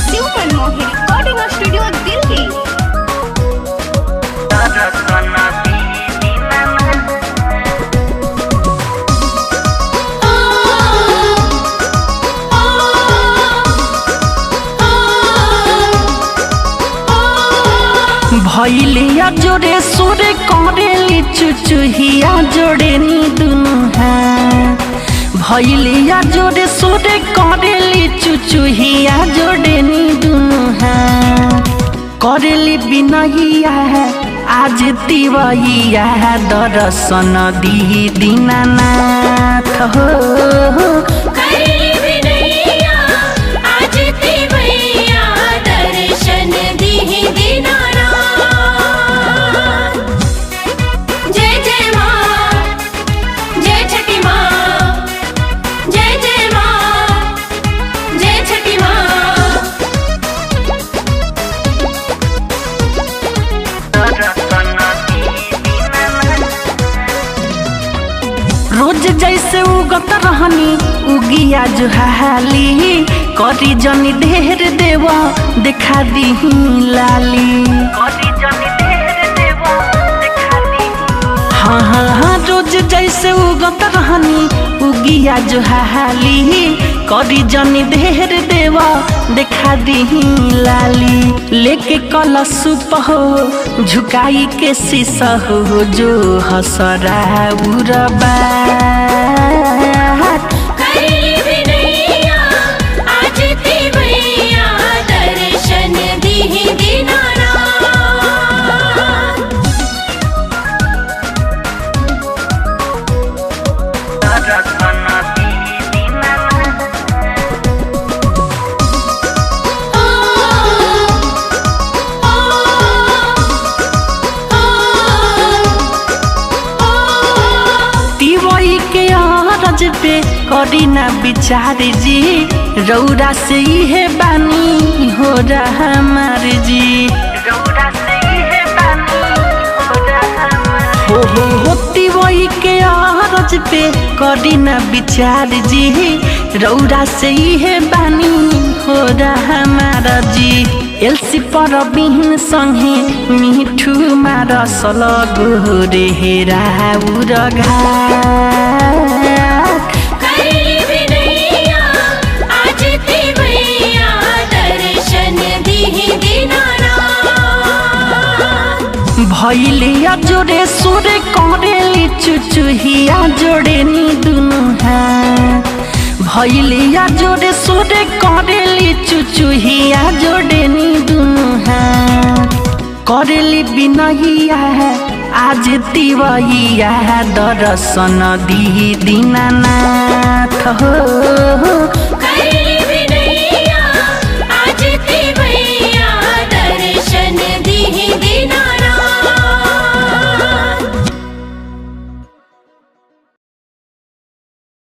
Shiv Manmohan recording studio Delhi. भैलिया जोड़े सोरे करेली चुचुहिया जोड़े नी दुनु है। भैलिया जोड़े सोरे करेली चुचुहिया जोड़े नी दुनु है। करेली बिनहिया है आज तिवैया है दर्शन दी दीनानाथ हो। करेली बिनहिया आज तिवैया दर्शन दी दीनानाथ। जय जय माँ, जय छठी माँ, जय जय माँ, जय छठी माँ। रोज जैसे उगत रहनी उगिया जो हाली करी जनी ढेर देवा देखा दी लाली। हाँ हाँ हाँ रोज जैसे उगत रहनी उगिया जो हाली करी जनी ढेर देवा देखा दी लाली। लेके कलशुप हो झुकाई के शीशा हो जो हसरा उरबा। करेली बिनहिया आज तिवैया दर्शन दी दीनानाथ। तिवई के आरज पे करी ना विचार जी रौरा से ही बानी हो रहा हमार जी। हो तिवई के आरज पे करी ना विचार जी रौरा से ही बानी हो रहा हमारा जी। एलसी पर बिहीन संगे मिठू मार सलगो रे हेरा उरघा। करेली बिनहिया आज तिवैया दर्शन दी दीनानाथ। भैलिया जोड़े सोरे करेली चुचुहिया जोड़े नी दुनु है। भैलिया जोड़े सोरे करेली चुचुहिया जोड़े नी दुनु है। करेली बिनहिया है आज तिवैया है दर्शन दी दीनानाथ हो।